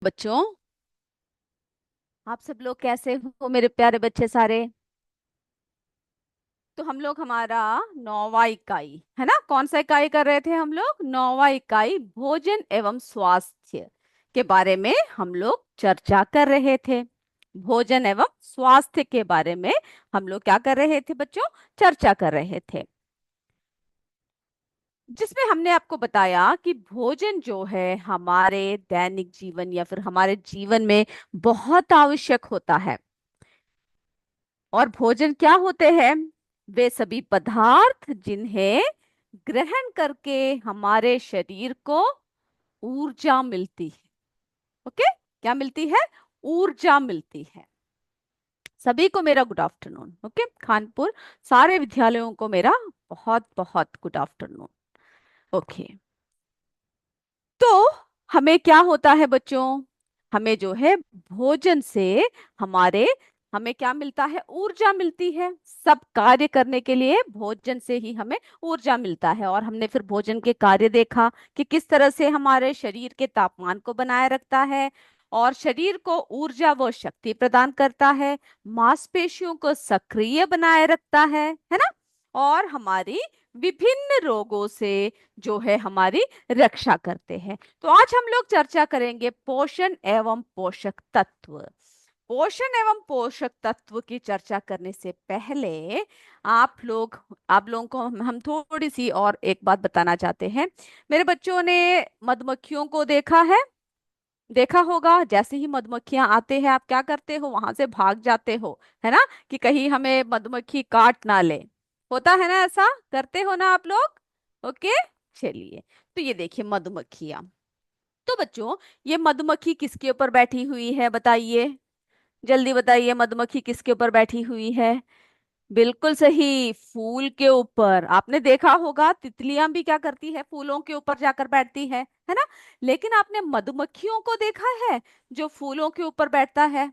बच्चों, आप सब लोग कैसे हो मेरे प्यारे बच्चे सारे। तो हम लोग हमारा 9वां इकाई है ना, कौन सा इकाई कर रहे थे हम लोग? 9वां इकाई भोजन एवं स्वास्थ्य के बारे में हम लोग चर्चा कर रहे थे। भोजन एवं स्वास्थ्य के बारे में हम लोग क्या कर रहे थे बच्चों? चर्चा कर रहे थे, जिसमें हमने आपको बताया कि भोजन जो है हमारे दैनिक जीवन या फिर हमारे जीवन में बहुत आवश्यक होता है। और भोजन क्या होते हैं? वे सभी पदार्थ जिन्हें ग्रहण करके हमारे शरीर को ऊर्जा मिलती है। ओके, क्या मिलती है? ऊर्जा मिलती है। सभी को मेरा गुड आफ्टरनून। ओके, कानपुर सारे विद्यालयों को मेरा बहुत बहुत गुड आफ्टरनून। ओके, तो हमें क्या होता है बच्चों? हमें जो है भोजन से हमारे हमें क्या मिलता है? ऊर्जा मिलती है। सब कार्य करने के लिए भोजन से ही हमें ऊर्जा मिलता है। और हमने फिर भोजन के कार्य देखा कि किस तरह से हमारे शरीर के तापमान को बनाए रखता है और शरीर को ऊर्जा व शक्ति प्रदान करता है, मांसपेशियों को सक्रिय बनाए रखता है ना, और हमारी विभिन्न रोगों से जो है हमारी रक्षा करते हैं। तो आज हम लोग चर्चा करेंगे पोषण एवं पोषक तत्व। पोषण एवं पोषक तत्व की चर्चा करने से पहले आप लोगों को हम थोड़ी सी और एक बात बताना चाहते हैं। मेरे बच्चों ने मधुमक्खियों को देखा है? देखा होगा, जैसे ही मधुमक्खियां आते हैं आप क्या करते हो? वहां से भाग जाते हो, है ना, कि कहीं हमें मधुमक्खी काट ना ले। होता है ना, ऐसा करते हो ना आप लोग? ओके, चलिए। तो ये देखिए मधुमक्खियां। तो बच्चों, ये मधुमक्खी किसके ऊपर बैठी हुई है बताइए? जल्दी बताइए, मधुमक्खी किसके ऊपर बैठी हुई है? बिल्कुल सही, फूल के ऊपर। आपने देखा होगा तितलियां भी क्या करती है? फूलों के ऊपर जाकर बैठती है ना। लेकिन आपने मधुमक्खियों को देखा है जो फूलों के ऊपर बैठता है?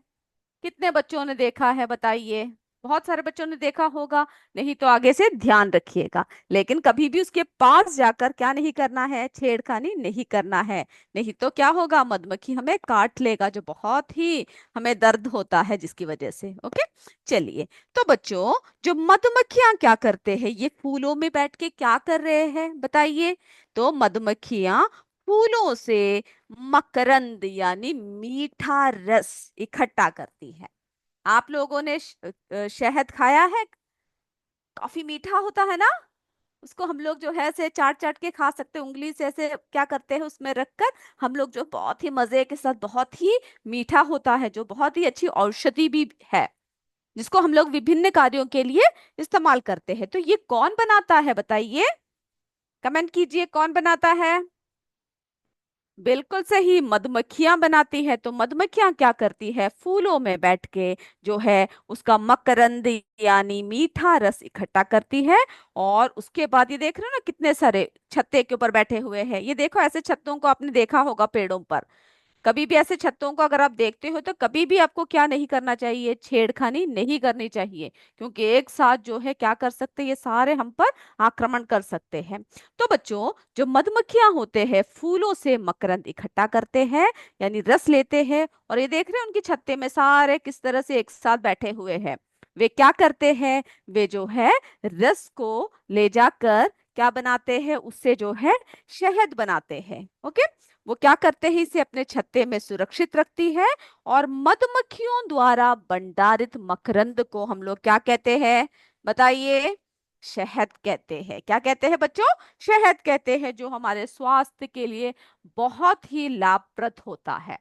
कितने बच्चों ने देखा है बताइए? बहुत सारे बच्चों ने देखा होगा। नहीं तो आगे से ध्यान रखिएगा। लेकिन कभी भी उसके पास जाकर क्या नहीं करना है? छेड़खानी नहीं करना है। नहीं तो क्या होगा? मधुमक्खी हमें काट लेगा, जो बहुत ही हमें दर्द होता है जिसकी वजह से। ओके, चलिए। तो बच्चों, जो मधुमक्खियां क्या करते हैं? ये फूलों में बैठ के क्या कर रहे हैं बताइए? तो मधुमक्खियां फूलों से मकरंद यानी मीठा रस इकट्ठा करती है। आप लोगों ने शहद खाया है? काफी मीठा होता है ना। उसको हम लोग जो है ऐसे चाट चाट के खा सकते हैं, उंगली से ऐसे क्या करते हैं उसमें रखकर हम लोग, जो बहुत ही मजे के साथ, बहुत ही मीठा होता है, जो बहुत ही अच्छी औषधि भी है, जिसको हम लोग विभिन्न कार्यों के लिए इस्तेमाल करते हैं। तो ये कौन बनाता है बताइए? कमेंट कीजिए, कौन बनाता है? बिल्कुल सही, मधुमक्खियां बनाती है। तो मधुमक्खियां क्या करती है? फूलों में बैठ के जो है उसका मकरंद यानी मीठा रस इकट्ठा करती है। और उसके बाद ये देख रहे हो ना, कितने सारे छत्ते के ऊपर बैठे हुए हैं। ये देखो, ऐसे छत्तों को आपने देखा होगा पेड़ों पर। कभी भी ऐसे छत्तों को अगर आप देखते हो तो कभी भी आपको क्या नहीं करना चाहिए? छेड़खानी नहीं करनी चाहिए, क्योंकि एक साथ जो है क्या कर सकते हैं? ये सारे हम पर आक्रमण कर सकते हैं। तो बच्चों, जो मधुमक्खियां होते हैं फूलों से मकरंद इकट्ठा करते हैं, यानी रस लेते हैं। और ये देख रहे हैं उनकी छत्ते में सारे किस तरह से एक साथ बैठे हुए हैं। वे क्या करते हैं? वे जो है रस को ले जाकर क्या बनाते हैं? उससे जो है शहद बनाते हैं। ओके, वो क्या करते हैं? इसे अपने छत्ते में सुरक्षित रखती है। और मधुमक्खियों द्वारा भंडारित मकरंद को हम लोग क्या कहते हैं बताइए? शहद कहते हैं। क्या कहते हैं बच्चों? शहद कहते हैं, जो हमारे स्वास्थ्य के लिए बहुत ही लाभप्रद होता है।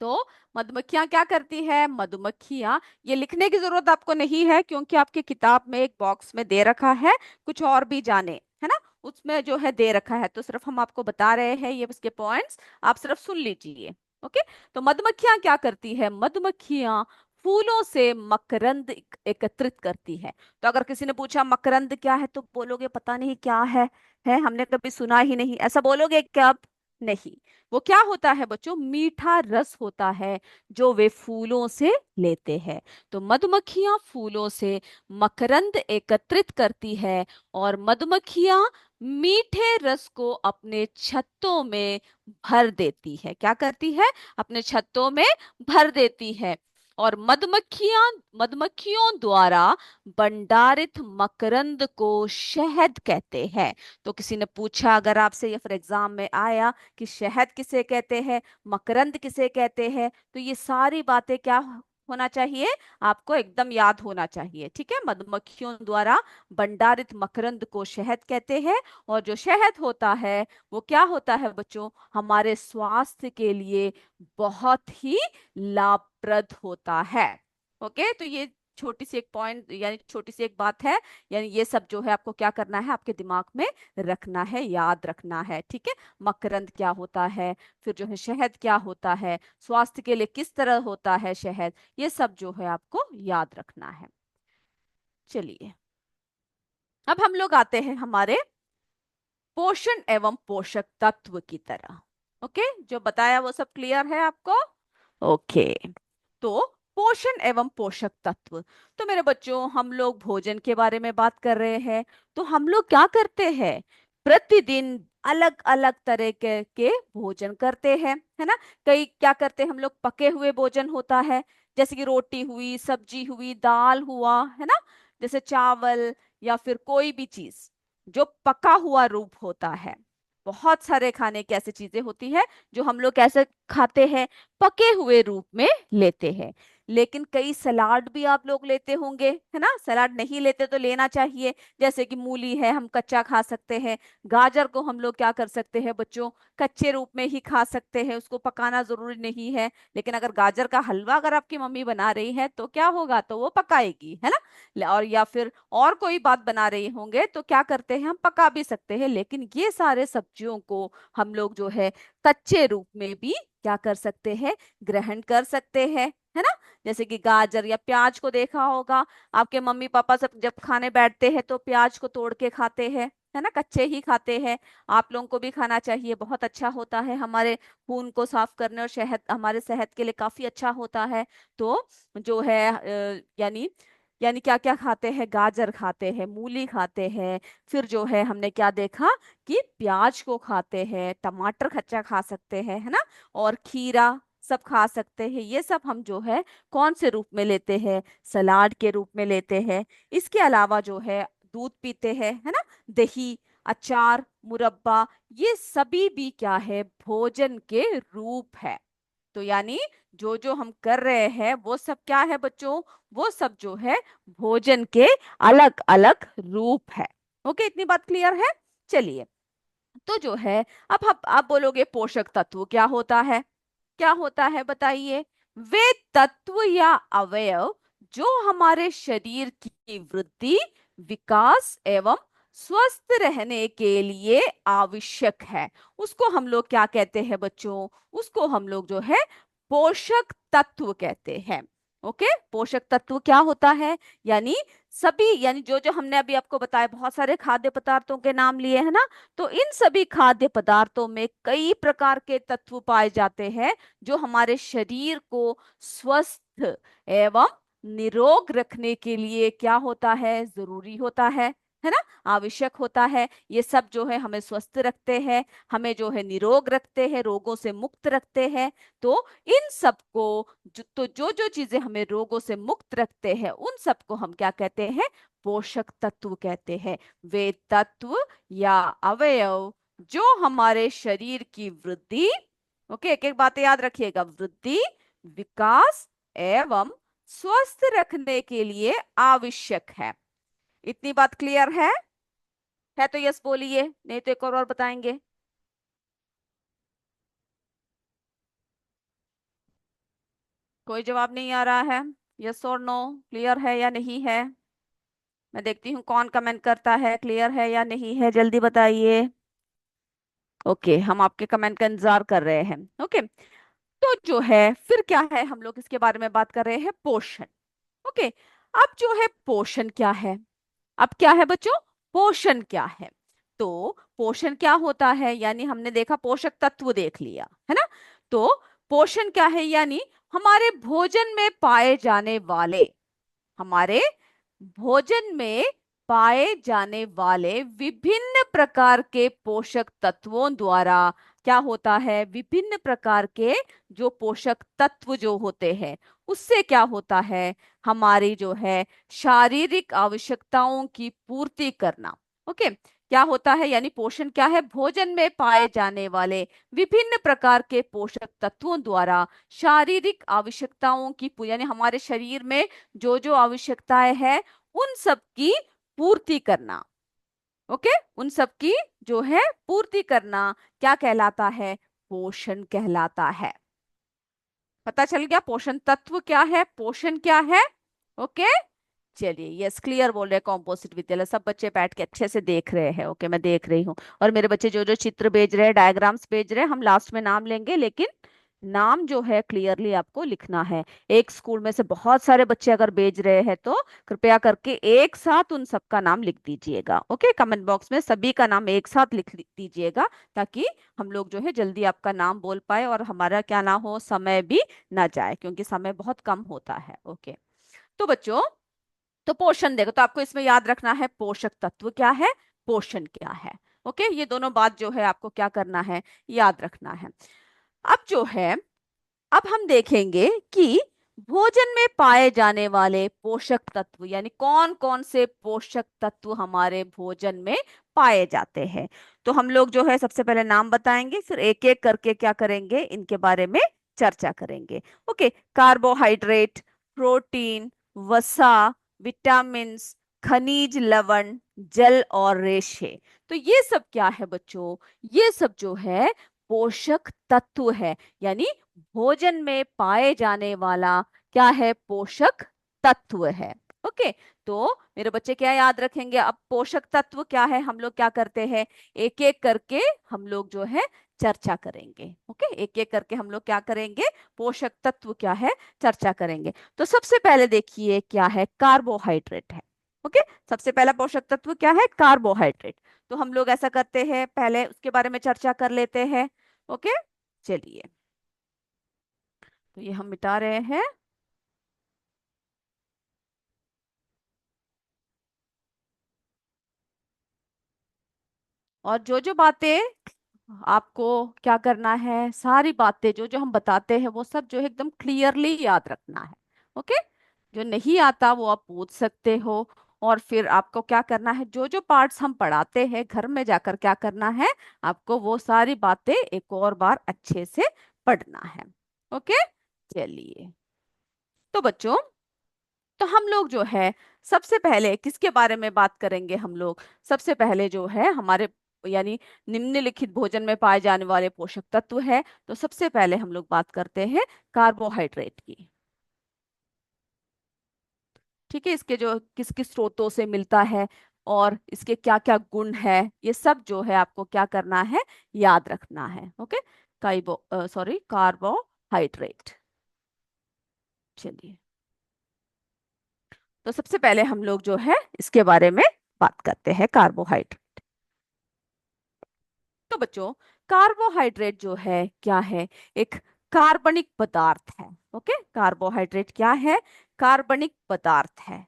तो मधुमक्खियां क्या करती है? मधुमक्खियां, ये लिखने की जरूरत आपको नहीं है क्योंकि आपके किताब में एक बॉक्स में दे रखा है, कुछ और भी जाने, है ना, उसमें जो है दे रखा है। तो सिर्फ हम आपको बता रहे हैं ये उसके पॉइंट्स, आप सिर्फ सुन लीजिए। ओके, तो मधुमक्खियां क्या करती है? मधुमक्खियां फूलों से मकरंद एकत्रित करती है। तो अगर किसी ने पूछा मकरंद क्या है, तो बोलोगे पता नहीं क्या है हमने कभी सुना ही नहीं, ऐसा बोलोगे क्या? नहीं, वो क्या होता है बच्चों, मीठा रस होता है जो वे फूलों से लेते हैं। तो मधुमक्खियां फूलों से मकरंद एकत्रित करती है और मधुमक्खियां मीठे रस को अपने छत्तों में भर देती है। क्या करती है, अपने छत्तों में भर देती है। और मधुमक्खियों द्वारा भंडारित मकरंद को शहद कहते हैं। तो किसी ने पूछा अगर आपसे, या फिर एग्जाम में आया कि शहद किसे कहते हैं, मकरंद किसे कहते हैं, तो ये सारी बातें क्या होना चाहिए, आपको एकदम याद होना चाहिए। ठीक है, मधुमक्खियों द्वारा भंडारित मकरंद को शहद कहते हैं। और जो शहद होता है वो क्या होता है बच्चों, हमारे स्वास्थ्य के लिए बहुत ही लाभप्रद होता है। ओके, तो ये छोटी सी एक पॉइंट, यानी छोटी सी एक बात है, यानी ये सब जो है आपको क्या करना है, आपके दिमाग में रखना है, याद रखना है। ठीक है, मकरंद क्या होता है, फिर जो है शहद क्या होता है, स्वास्थ्य के लिए किस तरह होता है शहद, ये सब जो है आपको याद रखना है। चलिए, अब हम लोग आते हैं हमारे पोषण एवं पोषक तत्व की तरह। ओके, जो बताया वो सब क्लियर है आपको? ओके, तो पोषण एवं पोषक तत्व, तो मेरे बच्चों हम लोग भोजन के बारे में बात कर रहे हैं। तो हम लोग क्या करते हैं, प्रतिदिन अलग अलग तरह के भोजन करते हैं, है ना। कई क्या करते हैं हम लोग, पके हुए भोजन होता है, जैसे कि रोटी हुई, सब्जी हुई, दाल हुआ, है ना, जैसे चावल या फिर कोई भी चीज जो पका हुआ रूप होता है। बहुत सारे खाने की ऐसी चीजें होती है जो हम लोग कैसे खाते हैं, पके हुए रूप में लेते हैं। लेकिन कई सलाद भी आप लोग लेते होंगे, है ना, सलाद नहीं लेते तो लेना चाहिए। जैसे कि मूली है, हम कच्चा खा सकते हैं। गाजर को हम लोग क्या कर सकते हैं बच्चों, कच्चे रूप में ही खा सकते हैं, उसको पकाना जरूरी नहीं है। लेकिन अगर गाजर का हलवा अगर आपकी मम्मी बना रही है तो क्या होगा, तो वो पकाएगी, है ना। और या फिर और कोई बात बना रही होंगे तो क्या करते हैं, हम पका भी सकते हैं। लेकिन ये सारे सब्जियों को हम लोग जो है कच्चे रूप में भी क्या कर सकते हैं, ग्रहण कर सकते हैं, है ना। जैसे कि गाजर या प्याज को देखा होगा, आपके मम्मी पापा सब जब खाने बैठते हैं तो प्याज को तोड़ के खाते हैं, है ना, कच्चे ही खाते हैं। आप लोगों को भी खाना चाहिए, बहुत अच्छा होता है, हमारे खून को साफ करने और शहद, हमारे सेहत के लिए काफी अच्छा होता है। तो जो है यानी यानी क्या क्या खाते हैं, गाजर खाते हैं, मूली खाते हैं, फिर जो है हमने क्या देखा कि प्याज को खाते हैं, टमाटर कच्चा खा सकते हैं, है ना, और खीरा सब खा सकते हैं। ये सब हम जो है कौन से रूप में लेते हैं, सलाद के रूप में लेते हैं। इसके अलावा जो है दूध पीते हैं, है ना, दही, अचार, मुरब्बा, ये सभी भी क्या है, भोजन के रूप है। तो यानी जो जो हम कर रहे हैं वो सब क्या है बच्चों, वो सब जो है भोजन के अलग अलग रूप है। ओके, इतनी बात क्लियर है। चलिए, तो जो है अब आप बोलोगे पोषक तत्व क्या होता है, क्या होता है बताइए। वे तत्व या अवयव जो हमारे शरीर की वृद्धि, विकास एवं स्वस्थ रहने के लिए आवश्यक है, उसको हम लोग क्या कहते हैं बच्चों, उसको हम लोग जो है पोषक तत्व कहते हैं। ओके, पोषक तत्व क्या होता है, यानी सभी, यानी जो जो हमने अभी आपको बताया, बहुत सारे खाद्य पदार्थों के नाम लिए हैं ना, तो इन सभी खाद्य पदार्थों में कई प्रकार के तत्व पाए जाते हैं जो हमारे शरीर को स्वस्थ एवं निरोग रखने के लिए क्या होता है, जरूरी होता है ना, आवश्यक होता है। ये सब जो है हमें स्वस्थ रखते हैं, हमें जो है निरोग रखते हैं, रोगों से मुक्त रखते हैं। तो इन सब को जो जो चीजें हमें रोगों से मुक्त रखते हैं उन सबको हम क्या कहते हैं, पोषक तत्व कहते हैं। वे तत्व या अवयव जो हमारे शरीर की वृद्धि, ओके, एक एक बातें याद रखिएगा, वृद्धि, विकास एवं स्वस्थ रखने के लिए आवश्यक है। इतनी बात क्लियर है तो यस बोलिए, नहीं तो एक और बताएंगे। कोई जवाब नहीं आ रहा है, यस और नो, क्लियर है या नहीं है? मैं देखती हूँ कौन कमेंट करता है, क्लियर है या नहीं है, जल्दी बताइए। ओके, हम आपके कमेंट का इंतजार कर रहे हैं। ओके, तो जो है फिर क्या है, हम लोग इसके बारे में बात कर रहे हैं, पोषण। ओके, अब जो है पोषण क्या है, अब क्या है बच्चों, पोषण क्या है। तो पोषण क्या होता है, यानी हमने देखा पोषक तत्व देख लिया है ना। तो पोषण क्या है, यानी हमारे भोजन में पाए जाने वाले, हमारे भोजन में पाए जाने वाले विभिन्न प्रकार के पोषक तत्वों द्वारा क्या होता है, विभिन्न प्रकार के जो पोषक तत्व जो होते हैं उससे क्या होता है, हमारी जो है शारीरिक आवश्यकताओं की पूर्ति करना। ओके, क्या होता है, यानी पोषण क्या है, भोजन में पाए जाने वाले विभिन्न प्रकार के पोषक तत्वों द्वारा शारीरिक आवश्यकताओं की यानी हमारे शरीर में जो जो आवश्यकताएं हैं उन सब की पूर्ति करना। ओके, उन सब की जो है पूर्ति करना क्या कहलाता है, पोषण कहलाता है। पता चल गया पोषण तत्व क्या है, पोषण क्या है। ओके, चलिए यस क्लियर बोल रहे हैं कॉम्पोजिट विद्यालय, सब बच्चे बैठ के अच्छे से देख रहे हैं। ओके, मैं देख रही हूँ। और मेरे बच्चे जो जो चित्र भेज रहे हैं, डायग्राम्स भेज रहे हैं, हम लास्ट में नाम लेंगे, लेकिन नाम जो है क्लियरली आपको लिखना है। एक स्कूल में से बहुत सारे बच्चे अगर भेज रहे हैं तो कृपया करके एक साथ उन सबका नाम लिख दीजिएगा। ओके, कमेंट बॉक्स में सभी का नाम एक साथ लिख दीजिएगा, ताकि हम लोग जो है जल्दी आपका नाम बोल पाए और हमारा क्या ना हो, समय भी ना जाए, क्योंकि समय बहुत कम होता है। ओके, तो बच्चों, तो पोषण देखो, तो आपको इसमें याद रखना है पोषक तत्व क्या है, पोषण क्या है। ओके, ये दोनों बात जो है आपको क्या करना है, याद रखना है। अब जो है, अब हम देखेंगे कि भोजन में पाए जाने वाले पोषक तत्व, यानी कौन कौन से पोषक तत्व हमारे भोजन में पाए जाते हैं। तो हम लोग जो है सबसे पहले नाम बताएंगे, फिर एक एक करके क्या करेंगे, इनके बारे में चर्चा करेंगे। ओके, कार्बोहाइड्रेट, प्रोटीन, वसा, विटामिन, खनिज लवण, जल और रेशे। तो ये सब क्या है बच्चों, ये सब जो है पोषक तत्व है, यानी भोजन में पाए जाने वाला क्या है, पोषक तत्व है। ओके, तो मेरे बच्चे क्या याद रखेंगे, अब पोषक तत्व क्या है, हम लोग क्या करते हैं, एक एक करके हम लोग जो है चर्चा करेंगे। ओके, एक एक करके हम लोग क्या करेंगे, पोषक तत्व क्या है चर्चा करेंगे। तो सबसे पहले देखिए क्या है, कार्बोहाइड्रेट है। ओके, सबसे पहला पोषक तत्व क्या है, कार्बोहाइड्रेट। तो हम लोग ऐसा करते हैं, पहले उसके बारे में चर्चा कर लेते हैं। ओके, चलिए, तो ये हम मिटा रहे हैं। और जो जो बातें आपको क्या करना है, सारी बातें जो जो हम बताते हैं वो सब जो है एकदम क्लियरली याद रखना है। ओके, जो नहीं आता वो आप पूछ सकते हो। और फिर आपको क्या करना है, जो जो पार्ट्स हम पढ़ाते हैं घर में जाकर क्या करना है, आपको वो सारी बातें एक और बार अच्छे से पढ़ना है। ओके, चलिए, तो बच्चों, तो हम लोग जो है सबसे पहले किसके बारे में बात करेंगे, हम लोग सबसे पहले जो है हमारे यानी निम्नलिखित भोजन में पाए जाने वाले पोषक तत्व है। तो सबसे पहले हम लोग बात करते हैं कार्बोहाइड्रेट की। ठीक है, इसके जो किस किस स्रोतों से मिलता है और इसके क्या क्या गुण है, ये सब जो है आपको क्या करना है, याद रखना है। Okay, carbohydrate. चलिए, तो सबसे पहले हम लोग जो है इसके बारे में बात करते हैं, कार्बोहाइड्रेट। तो बच्चों, कार्बोहाइड्रेट जो है क्या है, एक कार्बनिक पदार्थ है। ओके, कार्बोहाइड्रेट क्या है, कार्बनिक पदार्थ है।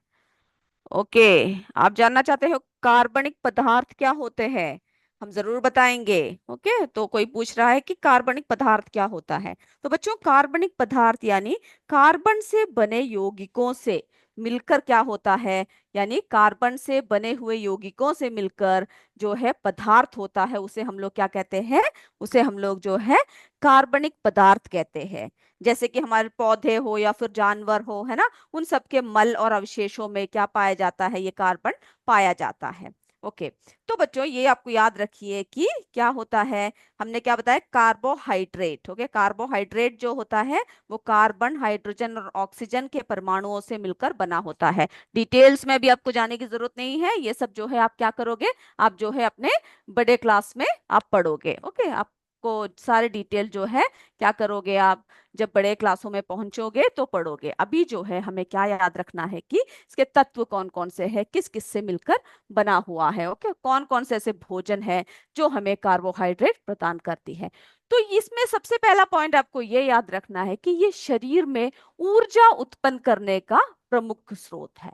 ओके, आप जानना चाहते हो कार्बनिक पदार्थ क्या होते हैं, हम जरूर बताएंगे। ओके, तो कोई पूछ रहा है कि कार्बनिक पदार्थ क्या होता है। तो बच्चों, कार्बनिक पदार्थ यानी कार्बन से बने यौगिकों से मिलकर क्या होता है, यानी कार्बन से बने हुए यौगिकों से मिलकर जो है पदार्थ होता है, उसे हम लोग क्या कहते हैं, उसे हम लोग जो है कार्बनिक पदार्थ कहते हैं। जैसे कि हमारे पौधे हो या फिर जानवर हो, है ना, उन सबके मल और अवशेषों में क्या पाया जाता है, ये कार्बन पाया जाता है। ओके, तो बच्चों ये आपको याद रखिए कि क्या होता है, हमने क्या बताया, कार्बोहाइड्रेट। ओके, कार्बोहाइड्रेट जो होता है वो कार्बन, हाइड्रोजन और ऑक्सीजन के परमाणुओं से मिलकर बना होता है। डिटेल्स में भी आपको जाने की जरूरत नहीं है, ये सब जो है आप क्या करोगे, आप जो है अपने बड़े क्लास में आप पढ़ोगे। ओके, आप को सारे डिटेल जो है क्या करोगे आप, जब बड़े क्लासों में पहुंचोगे तो पढ़ोगे। अभी जो है हमें क्या याद रखना है कि इसके तत्व कौन कौन से हैं, किस किस से मिलकर बना हुआ है। ओके, कौन कौन से ऐसे भोजन है जो हमें कार्बोहाइड्रेट प्रदान करती है। तो इसमें सबसे पहला पॉइंट आपको ये याद रखना है कि ये शरीर में ऊर्जा उत्पन्न करने का प्रमुख स्रोत है।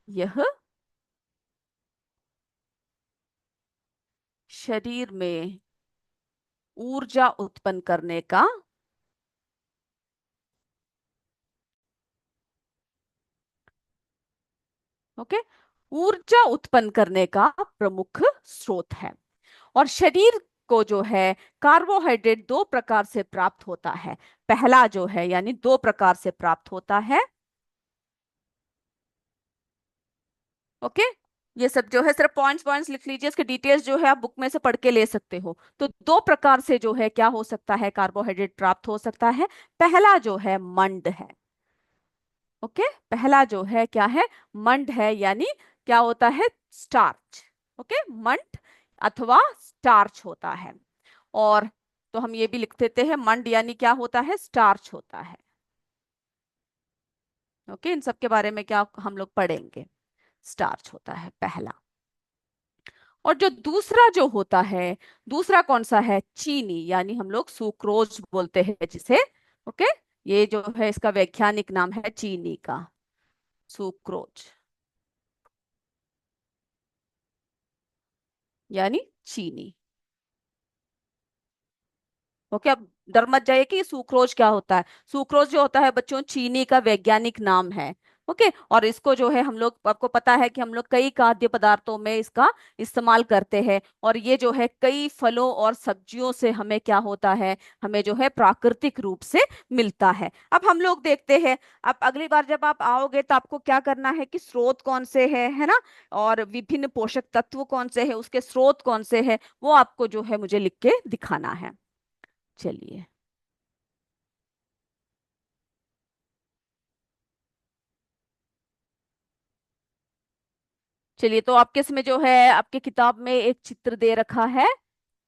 यह शरीर में ऊर्जा उत्पन्न करने का, ओके, ऊर्जा उत्पन्न करने का प्रमुख स्रोत है। और शरीर को जो है कार्बोहाइड्रेट दो प्रकार से प्राप्त होता है। पहला जो है यानी दो प्रकार से प्राप्त होता है। ओके, ये सब जो है सिर्फ पॉइंट्स पॉइंट्स लिख लीजिए, इसके डिटेल्स जो है आप बुक में से पढ़ के ले सकते हो। तो दो प्रकार से जो है क्या हो सकता है, कार्बोहाइड्रेट प्राप्त हो सकता है। पहला जो है मंड है। ओके, पहला जो है क्या है, मंड है, यानी क्या होता है, स्टार्च। ओके, मंड अथवा स्टार्च होता है। और तो हम ये भी लिख देते हैं, मंड यानी क्या होता है, स्टार्च होता है। ओके, इन सब के बारे में क्या हम लोग पढ़ेंगे। स्टार्च होता है पहला। और जो दूसरा जो होता है, दूसरा कौन सा है, चीनी, यानी हम लोग सुक्रोज बोलते हैं जिसे। ओके, ये जो है इसका वैज्ञानिक नाम है चीनी का, सुक्रोज, यानी चीनी। ओके, अब डर मत जाइए कि सुक्रोज क्या होता है। सुक्रोज जो होता है बच्चों, चीनी का वैज्ञानिक नाम है। ओके, और इसको जो है हम लोग, आपको पता है कि हम लोग कई खाद्य पदार्थों में इसका इस्तेमाल करते हैं। और ये जो है कई फलों और सब्जियों से हमें क्या होता है, हमें जो है प्राकृतिक रूप से मिलता है। अब हम लोग देखते हैं, अब अगली बार जब आप आओगे तो आपको क्या करना है कि स्रोत कौन से है ना, और विभिन्न पोषक तत्व कौन से है, उसके स्रोत कौन से है, वो आपको जो है मुझे लिख के दिखाना है। चलिए, चलिए तो आपके इसमें जो है आपके किताब में एक चित्र दे रखा है।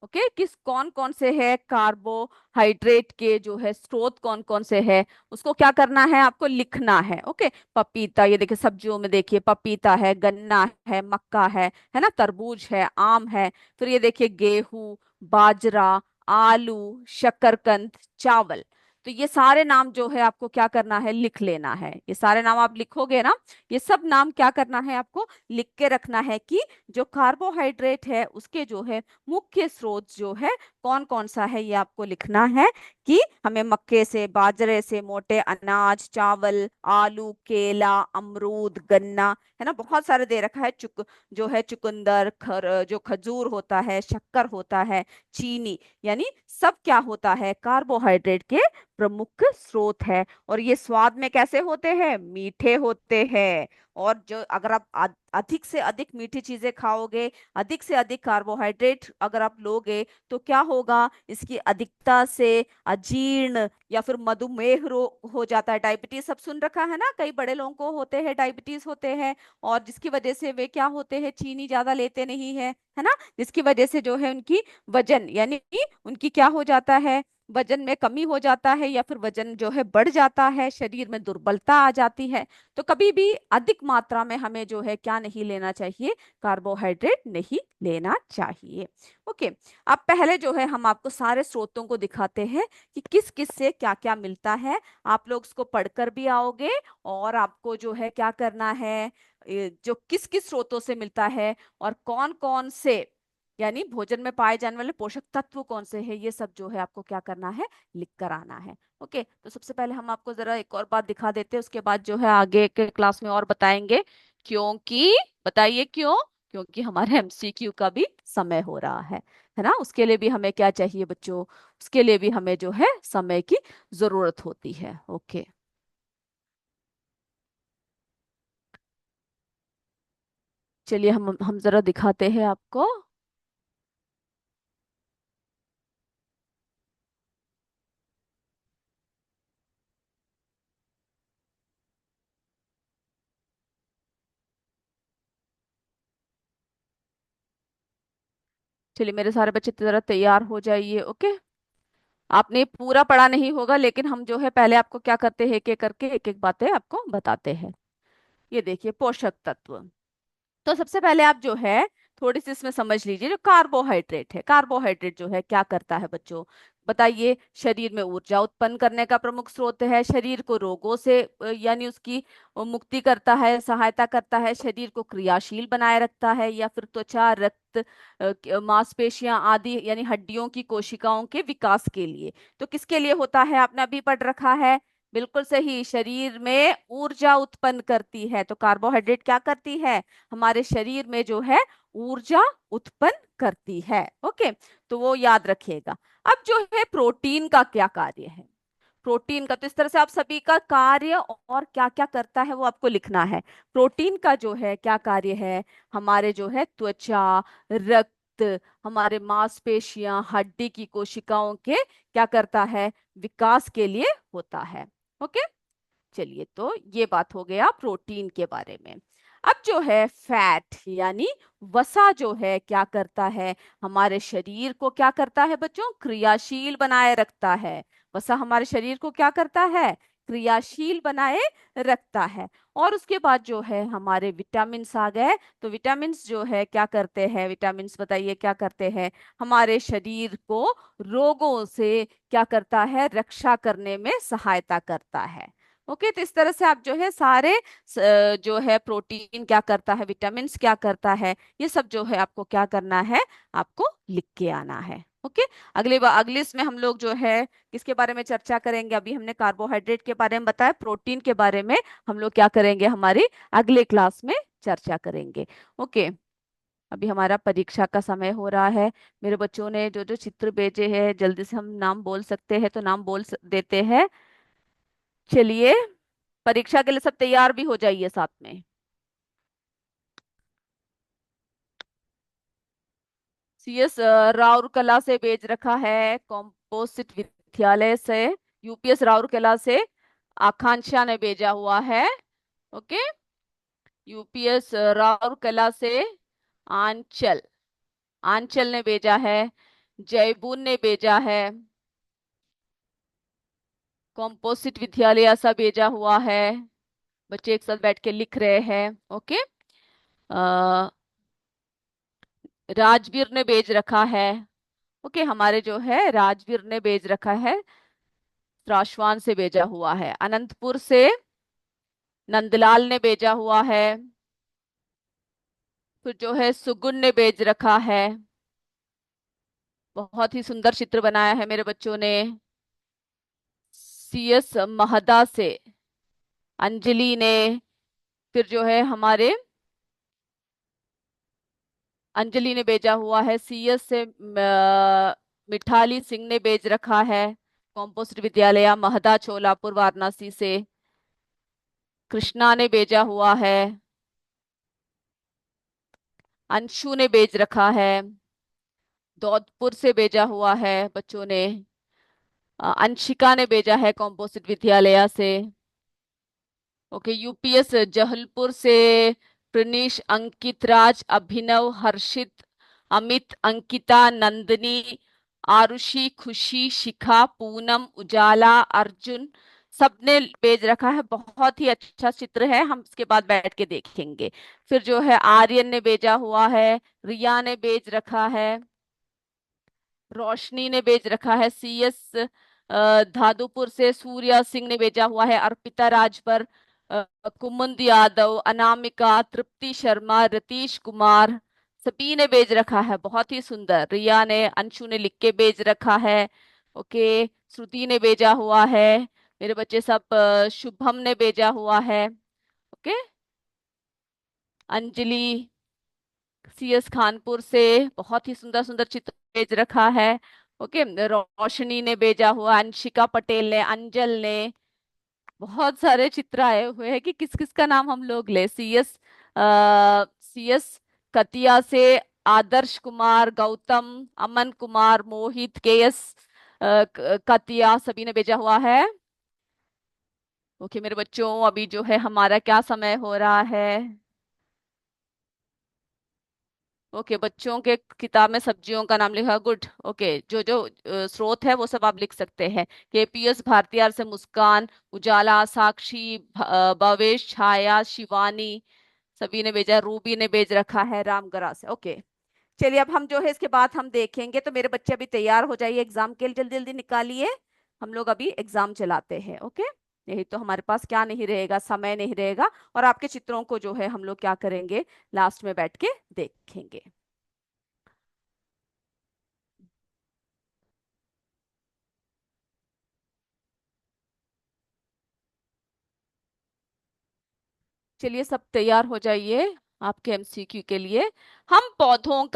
ओके, किस कौन कौन से है कार्बोहाइड्रेट के जो है स्रोत कौन कौन से है, उसको क्या करना है, आपको लिखना है। ओके, पपीता, ये देखिए सब्जियों में देखिए पपीता है, गन्ना है, मक्का है ना, तरबूज है, आम है। फिर ये देखिए गेहूं, बाजरा, आलू, शकरकंद, चावल। तो ये सारे नाम जो है आपको क्या करना है, लिख लेना है। ये सारे नाम आप लिखोगे ना, ये सब नाम क्या करना है, आपको लिख के रखना है कि जो कार्बोहाइड्रेट है उसके जो है मुख्य स्रोत जो है कौन कौन सा है, ये आपको लिखना है। कि हमें मक्के से, बाजरे से, मोटे अनाज, चावल, आलू, केला, अमरूद, गन्ना, है ना, बहुत सारे दे रखा है, जो है चुकंदर, जो खजूर होता है, शक्कर होता है, चीनी, यानी सब क्या होता है, कार्बोहाइड्रेट के प्रमुख स्रोत है। और ये स्वाद में कैसे होते हैं, मीठे होते हैं। और जो अगर आप अधिक से अधिक मीठी चीजें खाओगे, अधिक से अधिक कार्बोहाइड्रेट अगर आप लोगे, तो क्या होगा, इसकी अधिकता से अजीर्ण या फिर मधुमेह रोग हो जाता है। डायबिटीज सब सुन रखा है ना, कई बड़े लोगों को होते हैं, डायबिटीज होते हैं। और जिसकी वजह से वे क्या होते हैं, चीनी ज्यादा लेते नहीं है ना, जिसकी वजह से जो है उनकी वजन, यानी कि उनकी क्या हो जाता है, वजन में कमी हो जाता है, या फिर वजन जो है बढ़ जाता है, शरीर में दुर्बलता आ जाती है। तो कभी भी अधिक मात्रा में हमें जो है क्या नहीं लेना चाहिए, कार्बोहाइड्रेट नहीं लेना चाहिए। ओके, अब पहले जो है हम आपको सारे स्रोतों को दिखाते हैं कि किस किस से क्या क्या मिलता है। आप लोग उसको पढ़कर भी आओगे, और आपको जो है क्या करना है, जो किस किस स्रोतों से मिलता है और कौन कौन से, यानी भोजन में पाए जाने वाले पोषक तत्व कौन से हैं, ये सब जो है आपको क्या करना है, लिख कर आना है। ओके, तो सबसे पहले हम आपको जरा एक और बात दिखा देते हैं, उसके बाद जो है आगे के क्लास में और बताएंगे। क्योंकि, बताइए क्यों, क्योंकि हमारे एमसीक्यू का भी समय हो रहा है ना, उसके लिए भी हमें क्या चाहिए बच्चों, उसके लिए भी हमें जो है समय की जरूरत होती है। ओके, चलिए हम जरा दिखाते हैं आपको। चलिए मेरे सारे बच्चे जरा तैयार हो जाइए। ओके, आपने पूरा पढ़ा नहीं होगा, लेकिन हम जो है पहले आपको क्या करते हैं, एक एक करके एक एक बातें आपको बताते हैं। ये देखिए पोषक तत्व। तो सबसे पहले आप जो है थोड़ी सी इसमें समझ लीजिए, जो कार्बोहाइड्रेट है, कार्बोहाइड्रेट जो है क्या करता है बच्चों, बताइए। शरीर में ऊर्जा उत्पन्न करने का प्रमुख स्रोत है, शरीर को रोगों से यानी उसकी मुक्ति करता है, सहायता करता है, शरीर को क्रियाशील बनाए रखता है, या फिर त्वचा, रक्त, मांसपेशियां आदि यानी हड्डियों की कोशिकाओं के विकास के लिए। तो किसके लिए होता है, आपने अभी पढ़ रखा है, बिल्कुल सही, शरीर में ऊर्जा उत्पन्न करती है। तो कार्बोहाइड्रेट क्या करती है, हमारे शरीर में जो है ऊर्जा उत्पन्न करती है। ओके, तो वो याद रखिएगा। अब जो है प्रोटीन का क्या कार्य है, प्रोटीन का, तो इस तरह से आप सभी का कार्य और क्या क्या करता है वो आपको लिखना है। प्रोटीन का जो है क्या कार्य है, हमारे जो है त्वचा, रक्त, हमारे मांसपेशियां, हड्डी की कोशिकाओं के क्या करता है, विकास के लिए होता है। ओके, चलिए तो ये बात हो गया प्रोटीन के बारे में। अब जो है फैट यानी वसा जो है क्या करता है, हमारे शरीर को क्या करता है बच्चों, क्रियाशील बनाए रखता है। वसा हमारे शरीर को क्या करता है, क्रियाशील बनाए रखता है। और उसके बाद जो है हमारे विटामिन्स आ गए। तो विटामिन्स जो है क्या करते हैं, विटामिन्स बताइए क्या करते हैं, हमारे शरीर को रोगों से क्या करता है, रक्षा करने में सहायता करता है। ओके, तो इस तरह से आप जो है सारे जो है प्रोटीन क्या करता है, विटामिन्स क्या करता है, ये सब जो है आपको क्या करना है, आपको लिख के आना है। ओके, अगले बार अगले इसमें हम लोग जो है किसके बारे में चर्चा करेंगे, अभी हमने कार्बोहाइड्रेट के बारे में बताया, प्रोटीन के बारे में हम लोग क्या करेंगे, हमारी अगले क्लास में चर्चा करेंगे। ओके, अभी हमारा परीक्षा का समय हो रहा है। मेरे बच्चों ने जो जो चित्र भेजे हैं, जल्दी से हम नाम बोल सकते हैं तो नाम देते हैं। चलिए, परीक्षा के लिए सब तैयार भी हो जाइए साथ में। सीएस राउरकेला से भेज रखा है, कॉम्पोजिट विद्यालय से। यूपीएस राउरकेला से आकांक्षा ने भेजा हुआ है। ओके, यूपीएस राउरकेला से आंचल, आंचल ने भेजा है। जयबून ने भेजा है, कॉम्पोजिट विद्यालय ऐसा भेजा हुआ है। बच्चे एक साथ बैठ के लिख रहे हैं। ओके, राजवीर ने भेज रखा है। ओके, हमारे जो है राजवीर ने भेज रखा है, त्राशवान से भेजा हुआ है। अनंतपुर से नंदलाल ने भेजा हुआ है। फिर जो है सुगुन ने भेज रखा है, बहुत ही सुंदर चित्र बनाया है मेरे बच्चों ने। सीएस महदा से अंजलि ने, फिर जो है हमारे अंजलि ने भेजा हुआ है। सीएस से मिठाली सिंह ने भेज रखा है, कॉम्पोस्ट विद्यालय महदा छोलापुर वाराणसी से। कृष्णा ने भेजा हुआ है, अंशु ने भेज रखा है, दौदपुर से भेजा हुआ है बच्चों ने। अंशिका ने भेजा है कॉम्पोजिट विद्यालय से। ओके, यूपीएस जहलपुर से प्रणीश, अंकित राज, अभिनव, हर्षित, अमित, अंकिता, नंदनी, आरुषि, खुशी, शिखा, पूनम, उजाला, अर्जुन, सबने भेज रखा है। बहुत ही अच्छा चित्र है, हम इसके बाद बैठ के देखेंगे। फिर जो है आर्यन ने भेजा हुआ है, रिया ने भेज रखा है, रोशनी ने भेज रखा है। सीएस धादुपुर से सूर्या सिंह ने भेजा हुआ है, अर्पिता राजभर, कुमुद यादव, अनामिका, तृप्ति शर्मा, रतीश कुमार, सभी ने भेज रखा है। बहुत ही सुंदर, रिया ने, अंशु ने लिख के भेज रखा है। ओके, श्रुति ने भेजा हुआ है, मेरे बच्चे सब। शुभम ने भेजा हुआ है। ओके, अंजलि सीएस खानपुर से बहुत ही सुंदर सुंदर चित्र भेज रखा है। ओके, रोशनी ने भेजा हुआ, अंशिका पटेल ने, अंजल ने, बहुत सारे चित्र आए हुए हैं कि किस किस का नाम हम लोग ले। सीएस कतिया से आदर्श कुमार, गौतम, अमन कुमार, मोहित, केएस कतिया, सभी ने भेजा हुआ है। ओके मेरे बच्चों, अभी जो है हमारा क्या समय हो रहा है, ओके, बच्चों के किताब में सब्जियों का नाम लिखा, गुड। ओके, जो जो स्रोत है वो सब आप लिख सकते हैं। केपीएस भारतीयार से मुस्कान, उजाला, साक्षी, भवेश, छाया, शिवानी, सभी ने भेजा। रूबी ने भेज रखा है रामगढ़ से। ओके, चलिए अब हम जो है इसके बाद हम देखेंगे। तो मेरे बच्चे अभी तैयार हो जाइए एग्जाम के लिए, जल्दी जल्दी निकालिए। हम लोग अभी एग्जाम चलाते हैं। ओके, यही तो हमारे पास क्या नहीं रहेगा, समय नहीं रहेगा। और आपके चित्रों को जो है हम लोग क्या करेंगे, लास्ट में बैठ के देखेंगे। चलिए सब तैयार हो जाइए आपके एमसीक्यू के लिए। हम पौधों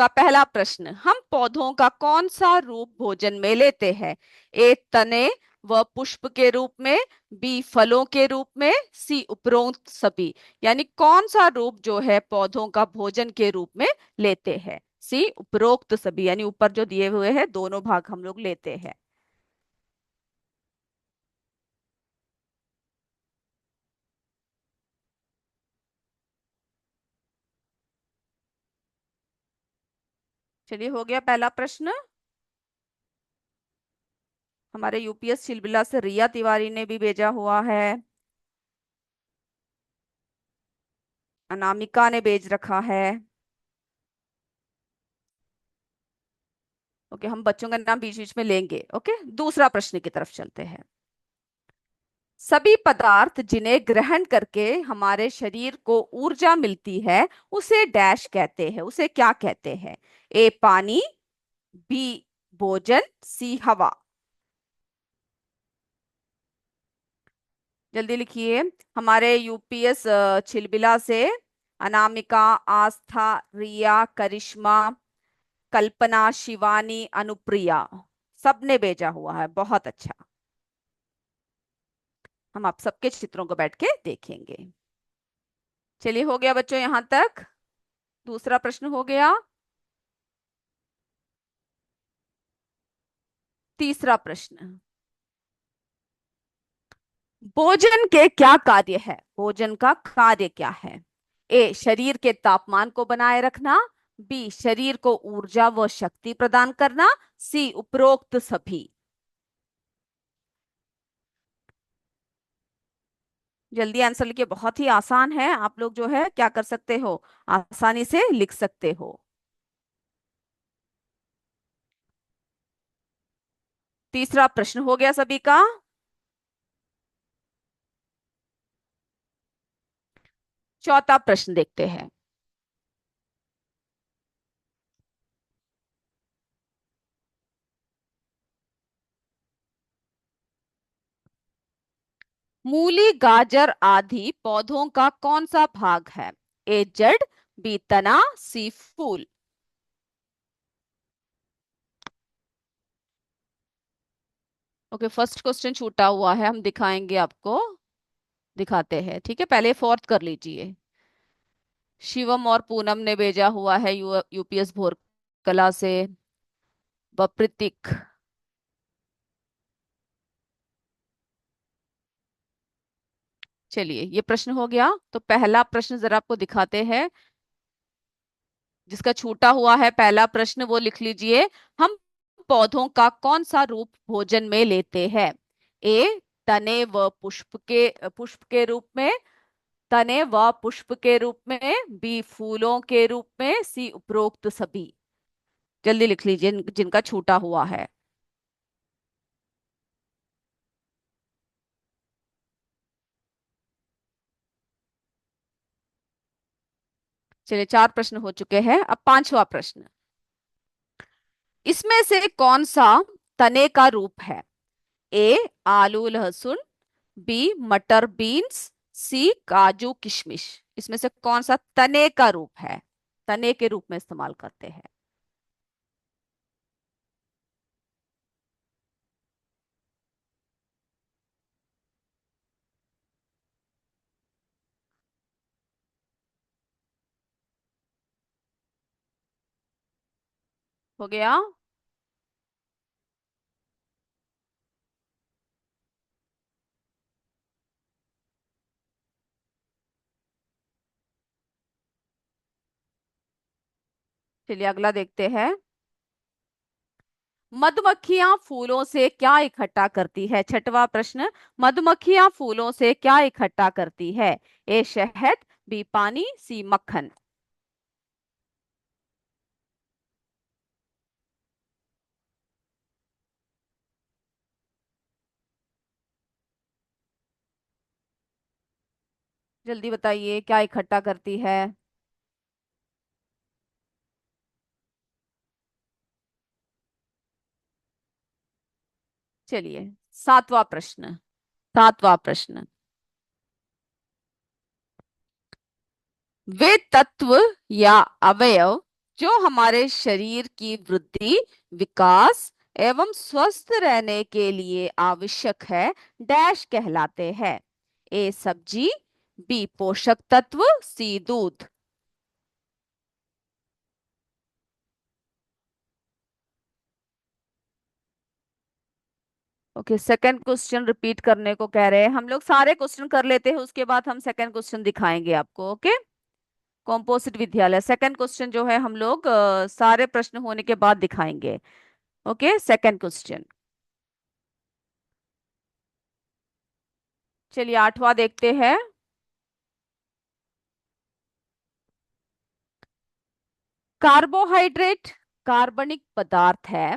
का कौन सा रूप भोजन में लेते हैं? ए तने व पुष्प के रूप में, बी फलों के रूप में, सी उपरोक्त सभी। यानी कौन सा रूप जो है पौधों का भोजन के रूप में लेते हैं? सी उपरोक्त सभी, यानी ऊपर जो दिए हुए हैं दोनों भाग हम लोग लेते हैं। चलिए हो गया पहला प्रश्न। हमारे यूपीएस चिलबिला से रिया तिवारी ने भी भेजा हुआ है। अनामिका ने भेज रखा है। ओके, हम बच्चों का नाम बीच बीच में लेंगे। ओके, दूसरा प्रश्न की तरफ चलते हैं। सभी पदार्थ जिन्हें ग्रहण करके हमारे शरीर को ऊर्जा मिलती है उसे डैश कहते हैं, उसे क्या कहते हैं? ए पानी, बी भोजन, सी हवा। जल्दी लिखिए। हमारे यूपीएस छिलबिला से अनामिका, आस्था, रिया, करिश्मा, कल्पना, शिवानी, अनुप्रिया, सबने भेजा हुआ है। बहुत अच्छा, हम आप सबके चित्रों को बैठ के देखेंगे। चलिए हो गया बच्चों यहां तक। दूसरा प्रश्न हो गया। तीसरा प्रश्न, भोजन के क्या कार्य है? भोजन का कार्य क्या है? ए शरीर के तापमान को बनाए रखना, बी शरीर को ऊर्जा व शक्ति प्रदान करना, सी उपरोक्त सभी। जल्दी आंसर लिखिए, बहुत ही आसान है। आप लोग जो है क्या कर सकते हो, आसानी से लिख सकते हो। तीसरा प्रश्न हो गया सभी का। चौथा प्रश्न देखते हैं। मूली, गाजर आदि पौधों का कौन सा भाग है? ए जड़, बी तना, सी फूल। ओके, फर्स्ट क्वेश्चन छूटा हुआ है, हम दिखाएंगे आपको। दिखाते हैं, ठीक है, पहले फोर्थ कर लीजिए। शिवम और पूनम ने भेजा हुआ है यूपीएस भोर कला से। वप्रतिक। चलिए ये प्रश्न हो गया। तो पहला प्रश्न जरा आपको दिखाते हैं, जिसका छूटा हुआ है पहला प्रश्न वो लिख लीजिए। हम पौधों का कौन सा रूप भोजन में लेते हैं? ए तने व पुष्प के रूप में, तने व पुष्प के रूप में, बी फूलों के रूप में, सी उपरोक्त सभी। जल्दी लिख लीजिए जिनका छूटा हुआ है। चलिए चार प्रश्न हो चुके हैं, अब पांचवा प्रश्न। इसमें से कौन सा तने का रूप है? ए आलू लहसुन, बी मटर बीन्स, सी काजू किशमिश। इसमें से कौन सा तने का रूप है, तने के रूप में इस्तेमाल करते हैं? हो गया। चलिए अगला देखते हैं। मधुमक्खियां फूलों से क्या इकट्ठा करती है? छठवां प्रश्न। मधुमक्खियां फूलों से क्या इकट्ठा करती है? ए शहद, बी पानी, सी मक्खन। जल्दी बताइए क्या इकट्ठा करती है। चलिए सातवां प्रश्न। सातवां प्रश्न। वे तत्व या अवयव जो हमारे शरीर की वृद्धि, विकास एवं स्वस्थ रहने के लिए आवश्यक है, डैश कहलाते हैं? ए सब्जी, बी पोषक तत्व, सी दूध। ओके, सेकंड क्वेश्चन रिपीट करने को कह रहे हैं। हम लोग सारे क्वेश्चन कर लेते हैं, उसके बाद हम सेकंड क्वेश्चन दिखाएंगे आपको। ओके। कॉम्पोजिट विद्यालय सेकंड क्वेश्चन जो है हम लोग सारे प्रश्न होने के बाद दिखाएंगे। Okay, second question. चलिए आठवां देखते हैं। कार्बोहाइड्रेट कार्बनिक पदार्थ है।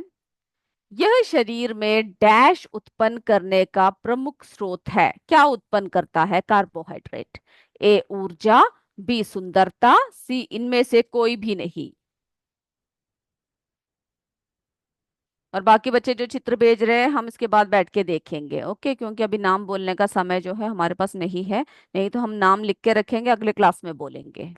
यह शरीर में डैश उत्पन्न करने का प्रमुख स्रोत है। क्या उत्पन्न करता है कार्बोहाइड्रेट? ए ऊर्जा, बी सुंदरता, सी इनमें से कोई भी नहीं। और बाकी बच्चे जो चित्र भेज रहे हैं हम इसके बाद बैठ के देखेंगे। ओके, क्योंकि अभी नाम बोलने का समय जो है हमारे पास नहीं है। नहीं तो हम नाम लिख के रखेंगे, अगले क्लास में बोलेंगे।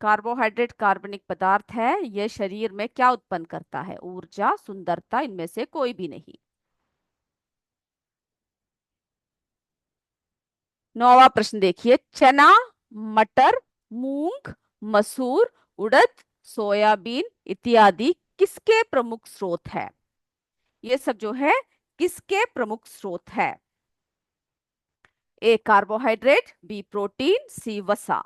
कार्बोहाइड्रेट कार्बनिक पदार्थ है। यह शरीर में क्या उत्पन्न करता है? ऊर्जा, सुंदरता, इनमें से कोई भी नहीं। नौवां प्रश्न देखिए। चना, मटर, मूंग, मसूर, उड़द, सोयाबीन इत्यादि किसके प्रमुख स्रोत है? ये सब जो है किसके प्रमुख स्रोत है? ए कार्बोहाइड्रेट, बी प्रोटीन, सी वसा।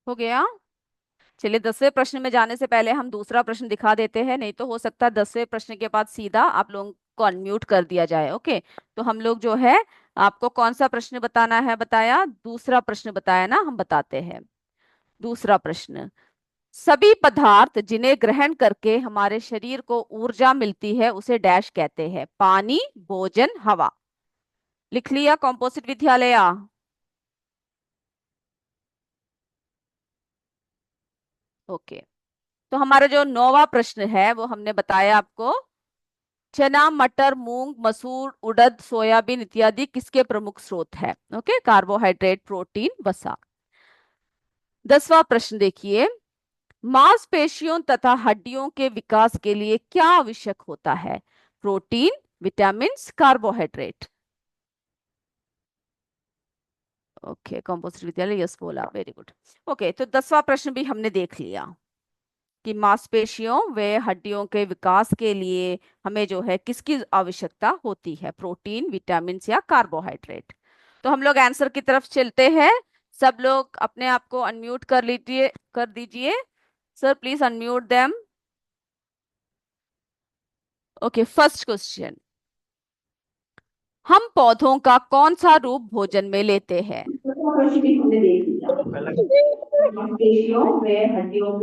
हो गया। चलिए 10वें प्रश्न में जाने से पहले हम दूसरा प्रश्न दिखा देते हैं, नहीं तो हो सकता है 10वें प्रश्न के बाद सीधा आप लोगों को अनम्यूट कर दिया जाए। ओके, तो हम लोग जो है आपको कौन सा प्रश्न बताना है बताया? दूसरा प्रश्न बताया ना, हम बताते हैं। दूसरा प्रश्न। सभी पदार्थ जिन्हें ग्रहण करके हमारे शरीर को ऊर्जा मिलती है उसे डैश कहते हैं? पानी, भोजन, हवा। लिख लिया कॉम्पोजिट विद्यालय? ओके, तो हमारा जो नौवा प्रश्न है वो हमने बताया आपको। चना, मटर, मूंग, मसूर, उड़द, सोयाबीन इत्यादि किसके प्रमुख स्रोत है? ओके, कार्बोहाइड्रेट, प्रोटीन, वसा। 10वां प्रश्न देखिए। मांसपेशियों तथा हड्डियों के विकास के लिए क्या आवश्यक होता है? Protein, vitamin, carbohydrate. Okay, composite विद्यालय यस बोला, वेरी गुड। ओके, तो 10वां प्रश्न भी हमने देख लिया कि मांसपेशियों व हड्डियों के विकास के लिए हमें जो है किसकी आवश्यकता होती है? प्रोटीन, विटामिन या कार्बोहाइड्रेट। तो हम लोग आंसर की तरफ चलते हैं। सब लोग अपने आप को अनम्यूट कर लीजिए, कर दीजिए। Sir please unmute them. Okay, first question. हम पौधों का कौन सा रूप भोजन में लेते हैं? हमने देख लिया। मांसपेशियों व हड्डियों